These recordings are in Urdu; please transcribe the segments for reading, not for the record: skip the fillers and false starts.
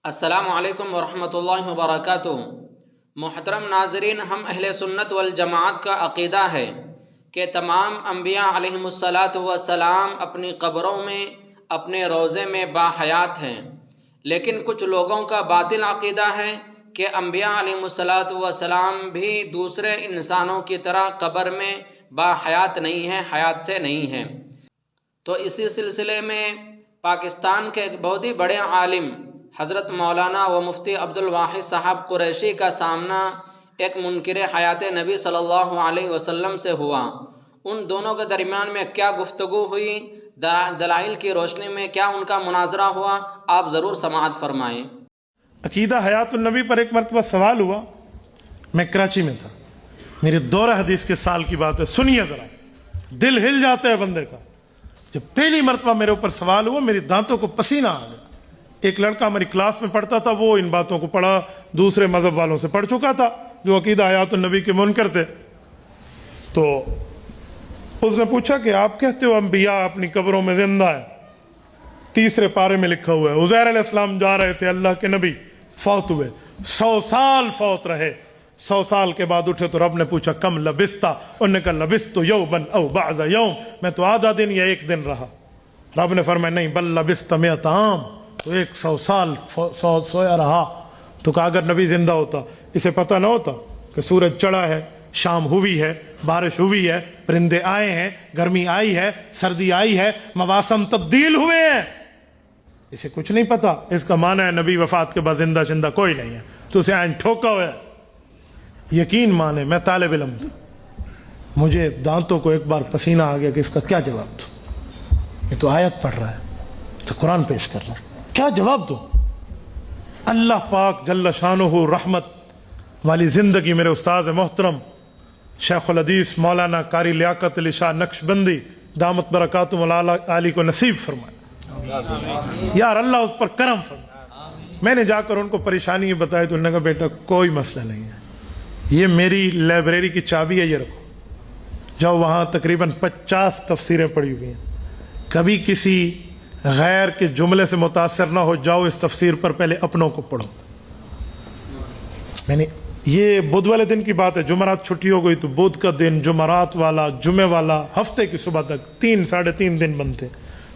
السلام علیکم ورحمۃ اللہ وبرکاتہ۔ محترم ناظرین، ہم اہل سنت والجماعت کا عقیدہ ہے کہ تمام انبیاء علیہم الصلاۃ والسلام اپنی قبروں میں اپنے روضے میں باحیات ہیں، لیکن کچھ لوگوں کا باطل عقیدہ ہے کہ انبیاء علیہم الصلاۃ والسلام بھی دوسرے انسانوں کی طرح قبر میں باحیات نہیں ہیں، حیات سے نہیں ہیں۔ تو اسی سلسلے میں پاکستان کے ایک بہت ہی بڑے عالم حضرت مولانا و مفتی عبدالواحد صاحب قریشی کا سامنا ایک منکر حیات نبی صلی اللہ علیہ وسلم سے ہوا۔ ان دونوں کے درمیان میں کیا گفتگو ہوئی، دلائل کی روشنی میں کیا ان کا مناظرہ ہوا، آپ ضرور سماعت فرمائیں۔ عقیدہ حیات النبی پر ایک مرتبہ سوال ہوا۔ میں کراچی میں تھا، میرے دورہ حدیث کے سال کی بات ہے، سنیے ذرا، دل ہل جاتا ہے بندے کا۔ جب پہلی مرتبہ میرے اوپر سوال ہوا، میری دانتوں کو پسینہ آ گیا۔ ایک لڑکا ہماری کلاس میں پڑھتا تھا، وہ ان باتوں کو پڑھا، دوسرے مذہب والوں سے پڑھ چکا تھا جو عقیدہ حیات النبی کے منکر تھے۔ تو اس نے پوچھا کہ آپ کہتے ہو انبیاء اپنی قبروں میں زندہ ہے، تیسرے پارے میں لکھا ہوا ہے عزیر علیہ السلام جا رہے تھے، اللہ کے نبی فوت ہوئے، 100 سال فوت رہے، 100 سال کے بعد اٹھے تو رب نے پوچھا کم لبستا، انہوں نے کہا لبست یومن او بعض یوم، میں تو آدھا دن یا ایک دن رہا۔ رب نے فرمایا نہیں، بل لبست 100 عام، تو 100 سال سویا رہا۔ تو کہا اگر نبی زندہ ہوتا اسے پتہ نہ ہوتا کہ سورج چڑھا ہے، شام ہوئی ہے، بارش ہوئی ہے، پرندے آئے ہیں، گرمی آئی ہے، سردی آئی ہے، مواسم تبدیل ہوئے ہیں، اسے کچھ نہیں پتا۔ اس کا معنی ہے نبی وفات کے بعد زندہ کوئی نہیں ہے، تو اسے آئین ٹھوکا ہوا ہے۔ یقین مانے میں طالب علم تھا، مجھے دانتوں کو ایک بار پسینہ آ گیا کہ اس کا کیا جواب دوں۔ یہ تو آیت پڑھ رہا ہے، تو قرآن پیش کر رہا ہے، کیا جواب دوں؟ اللہ پاک جل شانہ رحمت والی زندگی میرے استاذ محترم شیخ الحدیث مولانا قاری لیاقت علی شاہ نقشبندی دامت برکاتہم العالی کو نصیب فرمائے، یار اللہ اس پر کرم فرمائے۔ میں نے جا کر ان کو پریشانی بتائی تو انہوں نے کہا بیٹا کوئی مسئلہ نہیں ہے، یہ میری لائبریری کی چابی ہے، یہ رکھو، جاؤ وہاں تقریباً 50 تفسیریں پڑھی ہوئی ہیں، کبھی کسی غیر کے جملے سے متاثر نہ ہو، جاؤ اس تفسیر پر پہلے اپنوں کو پڑھو۔ میں نے یہ بدھ والے دن کی بات ہے، جمعرات چھٹی ہو گئی تو بدھ کا دن، جمعرات والا، جمعے والا، ہفتے کی صبح تک 3-3.5 دن بنتے۔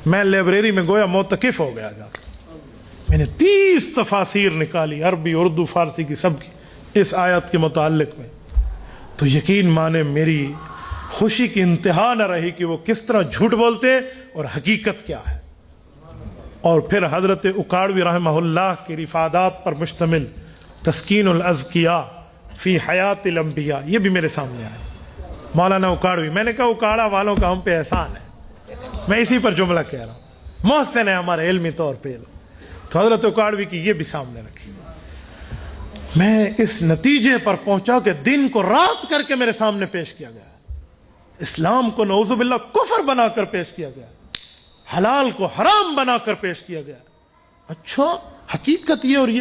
میں لائبریری میں گویا معتکف ہو گیا جا کر، میں نے 30 تفاسیر نکالی، عربی، اردو، فارسی کی، سب کی اس آیت کے متعلق میں۔ تو یقین مانے میری خوشی کی انتہا نہ رہی کہ وہ کس طرح جھوٹ بولتے اور حقیقت کیا ہے۔ اور پھر حضرت اکاڑوی رحمہ اللہ کی رفادات پر مشتمل تسکین الاذکیاء فی حیات الانبیاء، یہ بھی میرے سامنے آیا، مولانا اکاڑوی۔ میں نے کہا اکاڑا والوں کا ہم پہ احسان ہے، میں اسی پر جملہ کہہ رہا ہوں، محسن ہے ہمارے علمی طور پہ۔ تو حضرت اکاڑوی کی یہ بھی سامنے رکھی۔ میں اس نتیجے پر پہنچا کہ دن کو رات کر کے میرے سامنے پیش کیا گیا، اسلام کو نعوذ باللہ کفر بنا کر پیش کیا گیا، حلال کو حرام بنا کر پیش کیا گیا۔ اچھا حقیقت یہ، اور یہ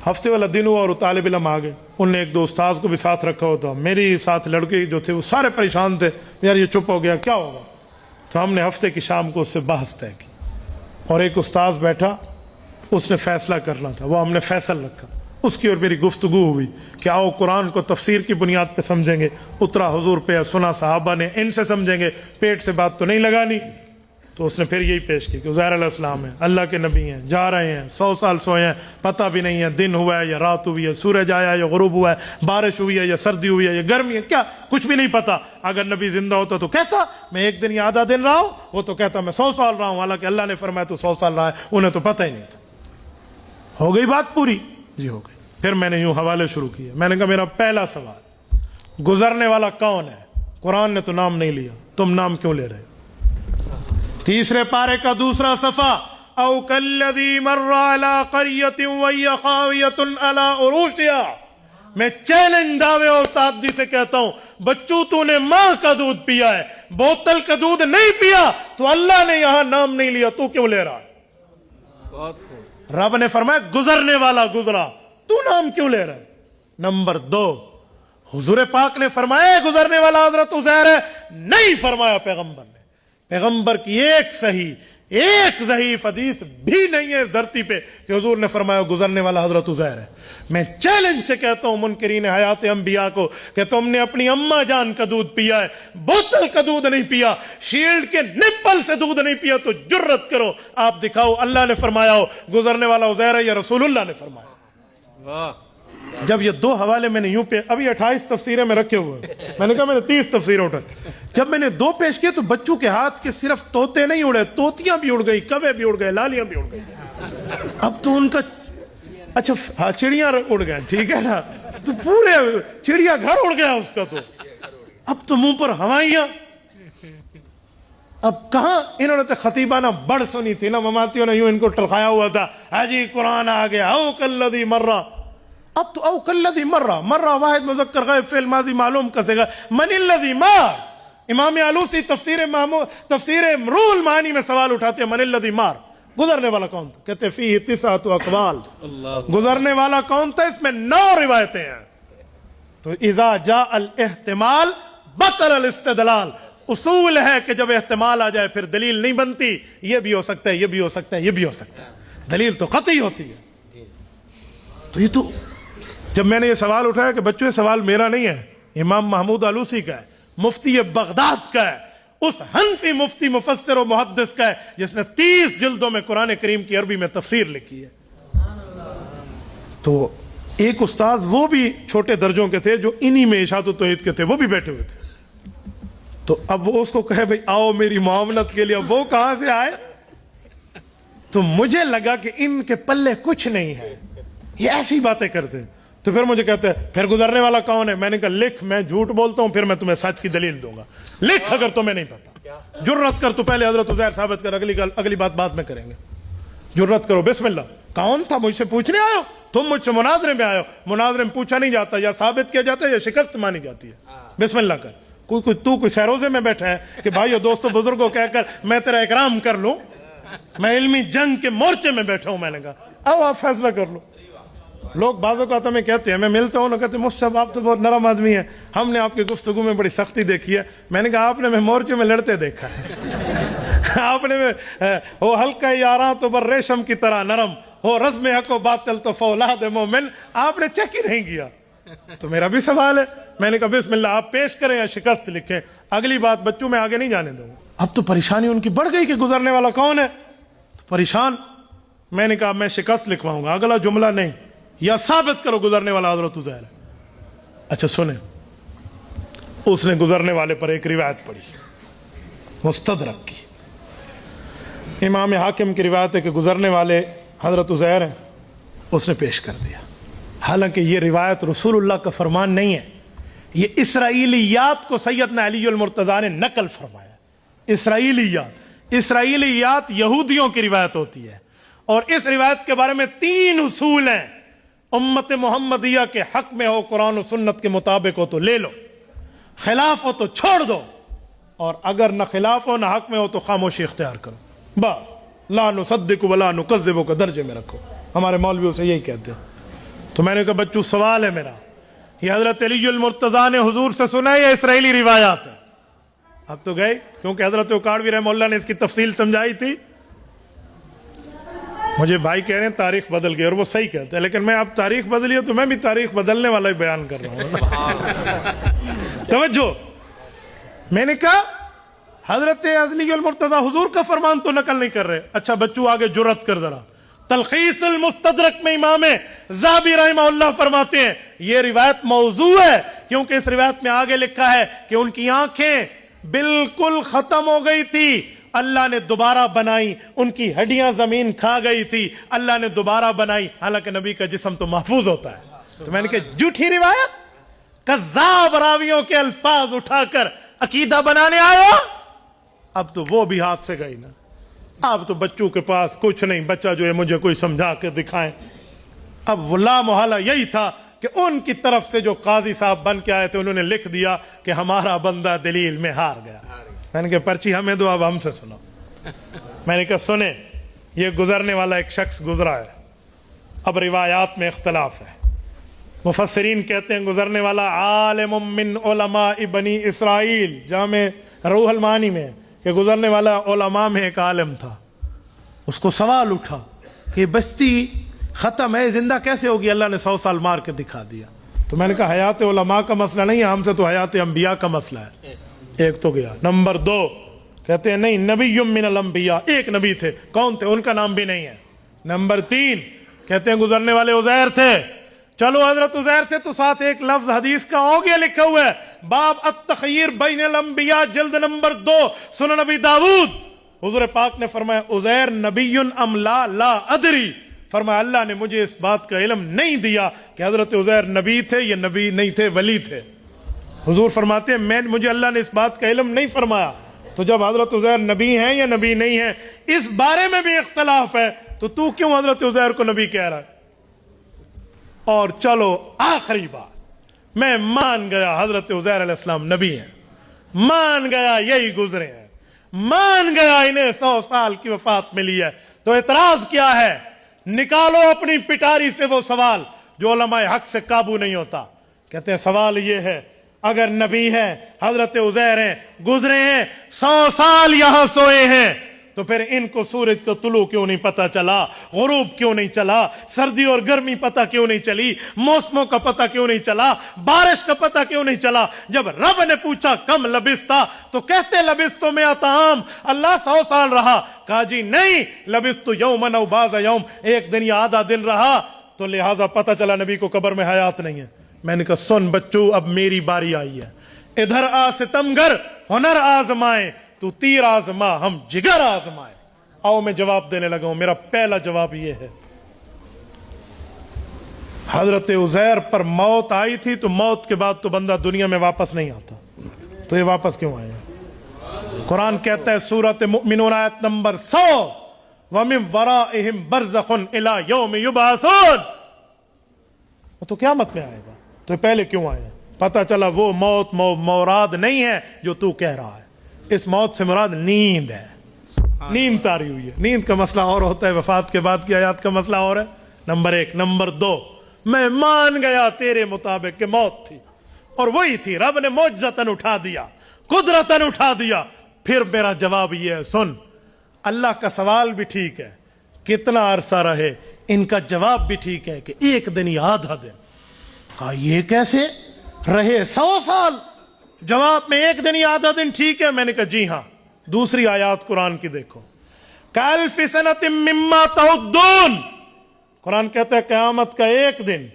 ہفتے والا دن ہوا اور طالب علم آ گئے، ان نے ایک دو استاذ کو بھی ساتھ رکھا ہوتا، میری ساتھ لڑکے جو تھے وہ سارے پریشان تھے، یار یہ چپ ہو گیا کیا ہوگا۔ تو ہم نے ہفتے کی شام کو اس سے بحث طے کی، اور ایک استاذ بیٹھا، اس نے فیصلہ کرنا تھا، وہ ہم نے فیصل رکھا، اس کی اور میری گفتگو ہوئی کہ آؤ قرآن کو تفسیر کی بنیاد پہ سمجھیں گے، اترا حضور پہ، سنا صحابہ نے، ان سے سمجھیں گے، پیٹ سے بات تو نہیں لگانی۔ تو اس نے پھر یہی پیش کی کہ عزیر علیہ السلام ہیں، اللہ کے نبی ہیں، جا رہے ہیں، 100 سال سوئے ہیں، پتہ بھی نہیں ہے دن ہوا ہے یا رات ہوئی ہے، سورج آیا یا غروب ہوا ہے، بارش ہوئی ہے یا سردی ہوئی ہے یا گرمی ہے، کیا کچھ بھی نہیں پتہ۔ اگر نبی زندہ ہوتا تو کہتا میں 1 دن یا آدھا دن رہا ہوں، وہ تو کہتا میں 100 سال رہا ہوں، حالانکہ اللہ نے فرمایا تو 100 سال رہا ہے، انہیں تو پتہ ہی نہیں تھا۔ ہو گئی بات پوری؟ جی ہو گئی۔ پھر میں نے یوں حوالے شروع کیے، میں نے کہا میرا پہلا سوال، گزرنے والا کون ہے؟ قرآن نے تو نام نہیں لیا، تم نام کیوں لے رہے؟ تیسرے پارے کا دوسرا صفحہ، او کالذی مر علی قریۃ وہی خاویۃ علی عروشها۔ میں چیلنج دعوے اور تعدی سے کہتا ہوں، بچوں تو نے ماں کا دودھ پیا ہے، بوتل کا دودھ نہیں پیا، تو اللہ نے یہاں نام نہیں لیا، تو کیوں لے رہا ہے؟ رب نے فرمایا گزرنے والا گزرا، تو نام کیوں لے رہا ہے؟ نمبر 2، حضور پاک نے فرمایا گزرنے والا حضرت عزیر ہے، نہیں فرمایا پیغمبر نے۔ پیغمبر کی ایک صحیح ایک ضعیف حدیث بھی نہیں ہے اس دھرتی پہ کہ حضور نے فرمایا گزرنے والا حضرت عزیر ہے. میں چیلنج سے کہتا ہوں منکرین حیات انبیاء کو کہ تم نے اپنی اماں جان کا دودھ پیا ہے, بوتل کا دودھ نہیں پیا, شیلڈ کے نپل سے دودھ نہیں پیا, تو جرت کرو آپ دکھاؤ اللہ نے فرمایا ہو گزرنے والا عزیر ہے یا رسول اللہ نے فرمایا. واہ. جب یہ دو حوالے میں نے یوں پہ ابھی 28 تفسیریں میں رکھے ہوئے ہیں, میں نے کہا میں نے 30 تفسیریں اٹھائی, جب میں نے دو پیش کیے تو بچوں کے ہاتھ کے صرف طوطے نہیں اڑے, طوطیاں بھی اڑ گئی, کوے بھی اڑ گئے, لالیاں بھی اڑ گئی. اب تو ان کا اچھا ہاں چڑیاں اڑ گئے, ٹھیک ہے نا, تو پورے چڑیا گھر اڑ گیا اس کا. تو اب تو منہ پر ہوائیاں. اب کہاں انہوں نے تو خطیبانہ بڑھ سنی تھی نا, مماتیوں نے یوں ان کو ٹرخایا ہوا تھا, حاجی قرآن آ گیا, او کلذی مرہ. اب تو او کلذی مرہ, مرہ واحد مذکر غائب فعل ماضی معلوم کسے گا, من الذی مار. امام آلوسی تفسیر روح المعانی میں سوال اٹھاتے ہیں, من الذی مار, گزرنے والا کون تھا؟ کہتے فیہ تسعۃ اقوال, گزرنے والا کون تھا؟ اس میں 9 روایتیں ہیں. تو اذا جاء الاحتمال بطل الاستدلال. اصول ہے کہ جب احتمال آ جائے پھر دلیل نہیں بنتی. یہ بھی ہو سکتا ہے, یہ بھی ہو سکتا ہے, یہ بھی ہو سکتا ہے, دلیل تو قطعی ہوتی ہے. تو یہ تو جب میں نے یہ سوال اٹھایا کہ بچوں یہ سوال میرا نہیں ہے, امام محمود آلوسی کا ہے, مفتی بغداد کا ہے, اس حنفی مفتی مفسر و محدث کا ہے جس نے 30 جلدوں میں قرآن کریم کی عربی میں تفسیر لکھی ہے. تو ایک استاذ وہ بھی چھوٹے درجوں کے تھے جو انہی میں اشاعت و توحید کے تھے, وہ بھی بیٹھے ہوئے تھے. تو اب وہ اس کو کہے بھئی آؤ میری معاملت کے لیے, وہ کہاں سے آئے؟ تو مجھے لگا کہ ان کے پلے کچھ نہیں ہے, یہ ایسی باتیں کرتے ہیں. تو پھر مجھے کہتے ہیں پھر گزرنے والا کون ہے؟ میں نے کہا لکھ, میں جھوٹ بولتا ہوں پھر میں تمہیں سچ کی دلیل دوں گا. لکھ اگر تمہیں نہیں پتا, جرت کر, تو پہلے حضرت عزیر ثابت کر, اگلی بات بعد میں کریں گے. جرت کرو, بسم اللہ. کون تھا مجھ سے پوچھنے آئے ہو تم؟ مجھ سے مناظرے میں آئے ہو. مناظرے میں پوچھا نہیں جاتا, یا ثابت کیا جاتا ہے یا شکست مانی جاتی ہے. بسم اللہ کر. کوئی سیروزے میں بیٹھا ہے کہ بھائیو دوستو بزرگوں کہہ کر میں تیرا اکرام کر لوں, میں علمی جنگ کے مورچے میں بیٹھا ہوں. میں نے کہا آؤ آپ فیصلہ کر لو. لوگ بعضوں کا ہمیں کہتے ہیں, میں ملتا ہوں, کہتے ہیں مفتی صاحب آپ تو بہت نرم آدمی ہیں, ہم نے آپ کی گفتگو میں بڑی سختی دیکھی ہے. میں نے کہا آپ نے میں مورچے میں لڑتے دیکھا ہے. آپ نے ہو ہلکا یاراں تو بر ریشم کی طرح نرم, ہو رزم حق و باطل تو فولاد مومن, آپ نے چیک ہی نہیں کیا. تو میرا بھی سوال ہے. میں نے کہا بسم اللہ, آپ پیش کریں یا شکست لکھیں. اگلی بات بچوں میں آگے نہیں جانے دوں. اب تو پریشانی ان کی بڑھ گئی کہ گزرنے والا کون ہے, تو پریشان. میں نے کہا میں شکست لکھواؤں گا, اگلا جملہ نہیں, یا ثابت کرو گزرنے والا حضرت عزیر ہے. اچھا سنیں, اس نے گزرنے والے پر ایک روایت پڑھی مستدرک کی, امام حاکم کی روایت ہے کہ گزرنے والے حضرت عزیر ہیں. اس نے پیش کر دیا, حالانکہ یہ روایت رسول اللہ کا فرمان نہیں ہے, یہ اسرائیلیات کو سیدنا علی المرتضیٰ نے نقل فرمایا. اسرائیلیات یہودیوں کی روایت ہوتی ہے, اور اس روایت کے بارے میں 3 اصول ہیں. امت محمدیہ کے حق میں ہو, قرآن و سنت کے مطابق ہو تو لے لو, خلاف ہو تو چھوڑ دو, اور اگر نہ خلاف ہو نہ حق میں ہو تو خاموشی اختیار کرو. بس لا نصدق ولا نکذب کو درجے میں رکھو. ہمارے مولویوں سے یہی کہتے ہیں. تو میں نے کہا بچوں سوال ہے میرا, یہ حضرت علی المرتضیٰ نے حضور سے سنا ہے یا اسرائیلی روایات ہے؟ اب تو گئے, کیونکہ حضرت اکاڑوی رحمہ اللہ نے اس کی تفصیل سمجھائی تھی. مجھے بھائی کہہ رہے ہیں تاریخ بدل گئی, اور وہ صحیح کہتے ہیں, لیکن میں اب تاریخ بدلی ہے تو میں بھی تاریخ بدلنے والا ہی بیان کر رہا ہوں. توجہ, میں نے کہا حضرت علی المرتضیٰ حضور کا فرمان تو نقل نہیں کر رہے. اچھا بچوں آگے جرت کر ذرا. تلخیص المستدرک میں امام ذہبی رحمہ اللہ فرماتے ہیں یہ روایت موضوع ہے, کیونکہ اس روایت میں آگے لکھا ہے کہ ان کی آنکھیں بالکل ختم ہو گئی تھی, اللہ نے دوبارہ بنائی. ان کی ہڈیاں زمین کھا گئی تھی, اللہ نے دوبارہ بنائی. حالانکہ نبی کا جسم تو محفوظ ہوتا ہے. تو میں نے کہا جھوٹی روایت, کذاب راویوں کے الفاظ اٹھا کر عقیدہ بنانے آیا. اب تو وہ بھی ہاتھ سے گئی نا. اب تو بچوں کے پاس کچھ نہیں, بچہ جو ہے مجھے کوئی سمجھا کے دکھائیں. اب لا محالہ یہی تھا کہ ان کی طرف سے جو قاضی صاحب بن کے آئے تھے انہوں نے لکھ دیا کہ ہمارا بندہ دلیل میں ہار گیا. میں نے کہا پرچی ہمیں دو, اب ہم سے سنو. میں نے کہا سنیں, یہ گزرنے والا ایک شخص گزرا ہے. اب روایات میں اختلاف ہے. مفسرین کہتے ہیں گزرنے والا عالم من علماء بنی اسرائیل, جامع روح المعانی میں کہ گزرنے والا علماء میں ایک عالم تھا. اس کو سوال اٹھا کہ بستی ختم ہے، زندہ کیسے ہوگی؟ اللہ نے 100 سال مار کے دکھا دیا. تو میں نے کہا حیات علماء کا مسئلہ نہیں ہے ہم سے، تو حیات انبیاء کا مسئلہ ہے. ایک تو گیا. نمبر 2 کہتے ہیں نہیں، نبی من الانبیاء، ایک نبی تھے. کون تھے؟ ان کا نام بھی نہیں ہے. نمبر 3 کہتے ہیں گزرنے والے عزیر تھے. چلو حضرت عزیر تھے تو ساتھ ایک لفظ حدیث کا ہو گیا لکھا ہوا ہے، باب التخیر بین الانبیاء، جلد نمبر 2، سنن نبی داؤد. حضور پاک نے فرمایا عزیر نبی ام لا، لا ادری. فرمایا اللہ نے مجھے اس بات کا علم نہیں دیا کہ حضرت عزیر نبی تھے یا نبی نہیں تھے، ولی تھے. حضور فرماتے ہیں مجھے اللہ نے اس بات کا علم نہیں فرمایا. تو جب حضرت عزیر نبی ہیں یا نبی نہیں ہیں اس بارے میں بھی اختلاف ہے، تو کیوں حضرت عزیر کو نبی کہہ رہا ہے؟ اور چلو آخری بات، میں مان گیا حضرت عزیر علیہ السلام نبی ہیں، مان گیا یہی گزرے ہیں، مان گیا انہیں 100 سال کی وفات ملی ہے، تو اعتراض کیا ہے؟ نکالو اپنی پٹاری سے وہ سوال جو علماء حق سے قابو نہیں ہوتا. کہتے ہیں سوال یہ ہے، اگر نبی ہے، حضرت عزیر ہیں، گزرے ہیں، 100 سال یہاں سوئے ہیں، تو پھر ان کو سورج کا طلوع کیوں نہیں پتا چلا، غروب کیوں نہیں چلا، سردی اور گرمی پتا کیوں نہیں چلی، موسموں کا پتا کیوں نہیں چلا، بارش کا پتا کیوں نہیں چلا؟ جب رب نے پوچھا کم لبثتا تو کہتے لبثت 100 عام، اللہ 100 سال رہا. کہا جی نہیں، لبثت یوما او بعض یوم، ایک دن یا آدھا دن رہا. تو لہٰذا پتا چلا نبی کو قبر میں حیات نہیں ہے. میں نے کہا سن بچوں، اب میری باری آئی ہے، ادھر آ ستمگر، ہنر آزمائے، تو تیر آزما، ہم جگر آزمائے. آؤ میں جواب دینے لگا ہوں. میرا پہلا جواب یہ ہے، حضرت عزیر پر موت آئی تھی تو موت کے بعد تو بندہ دنیا میں واپس نہیں آتا، تو یہ واپس کیوں آئے ہیں؟ قرآن کہتا ہے سورۃ مؤمنون آیت نمبر 100، وَمِن وَرَائِهِمْ بَرْزَخٌ إِلَىٰ يَوْمِ يُبْعَثُونَ. وہ تو قیامت میں آئے گا، تو پہلے کیوں آئے ہیں؟ پتہ چلا وہ موت مراد نہیں ہے جو تو کہہ رہا ہے. اس موت سے مراد نیند ہے، نیند تاری ہوئی ہے. نیند کا مسئلہ اور ہوتا ہے، وفات کے بعد کی آیات کا مسئلہ اور ہے. نمبر 1. نمبر 2، میں مان گیا تیرے مطابق کہ موت تھی، اور وہی تھی، رب نے معجزتاً اٹھا دیا، قدرتاً اٹھا دیا. پھر میرا جواب یہ ہے، سن، اللہ کا سوال بھی ٹھیک ہے کتنا عرصہ رہے، ان کا جواب بھی ٹھیک ہے کہ ایک دن یا آدھا دن. کہا یہ کیسے رہے 100 سال؟ جواب میں ایک دن یا آدھا دن ٹھیک ہے. میں نے کہا جی ہاں. دوسری آیات قرآن کی دیکھو، کَأَلْفِ سَنَةٍ مِّمَّا تَعُدُّونَ. قرآن کہتا ہے قیامت کا ایک دن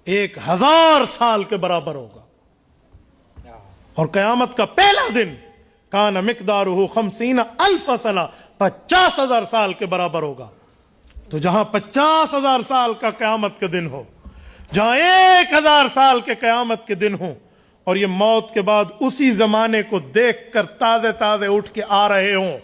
1000 سال کے برابر ہوگا، اور قیامت کا پہلا دن کان مقدارہ 50,000 سنہ، 50,000 سال کے برابر ہوگا. تو جہاں 50,000 سال کا قیامت کے دن ہو، جہاں 1000 سال کے قیامت کے دن ہوں، اور یہ موت کے بعد اسی زمانے کو دیکھ کر تازے تازے اٹھ کے آ رہے ہوں.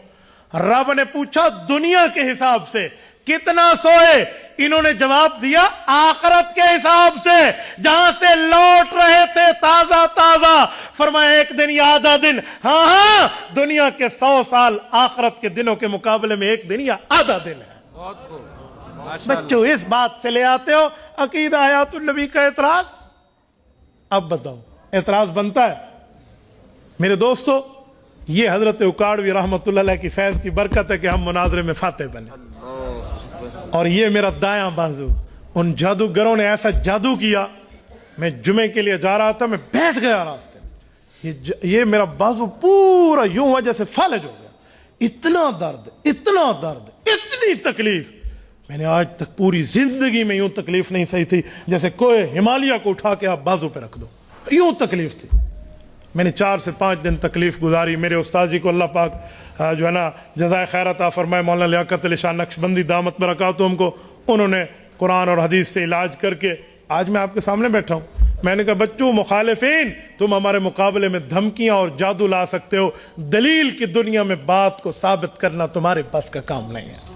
رب نے پوچھا دنیا کے حساب سے کتنا سوئے؟ انہوں نے جواب دیا آخرت کے حساب سے، جہاں سے لوٹ رہے تھے تازہ تازہ. فرمایا ایک دن یا آدھا دن؟ ہاں ہاں، دنیا کے 100 سال آخرت کے دنوں کے مقابلے میں ایک دن یا آدھا دن ہے. بچوں اس بات سے لے آتے ہو عقیدہ حیات النبی کا اعتراض. اب بتاؤ اعتراض بنتا ہے؟ میرے دوستو، یہ حضرت اکاڑوی رحمت اللہ علیہ کی فیض کی برکت ہے کہ ہم مناظرے میں فاتح بنے. اور یہ میرا دایاں بازو، ان جادوگروں نے ایسا جادو کیا، میں جمعے کے لیے جا رہا تھا، میں بیٹھ گیا راستے میں، یہ میرا بازو پورا یوں وجہ سے فالج ہو گیا. اتنا درد، اتنا درد، اتنی تکلیف، میں نے آج تک پوری زندگی میں یوں تکلیف نہیں سہی تھی جیسے کوئی ہمالیہ کو اٹھا کے آپ بازو پہ رکھ دو، یوں تکلیف تھی. میں نے 4 سے 5 دن تکلیف گزاری. میرے استاد جی کو اللہ پاک جو ہے نا جزائے خیر عطا فرمائے، مولانا لیاقت علی شاہ نقشبندی دامت برکاتہم کو، انہوں نے قرآن اور حدیث سے علاج کر کے آج میں آپ کے سامنے بیٹھا ہوں. میں نے کہا بچوں مخالفین، تم ہمارے مقابلے میں دھمکیاں اور جادو لا سکتے ہو، دلیل کی دنیا میں بات کو ثابت کرنا تمہارے پاس کا کام نہیں ہے.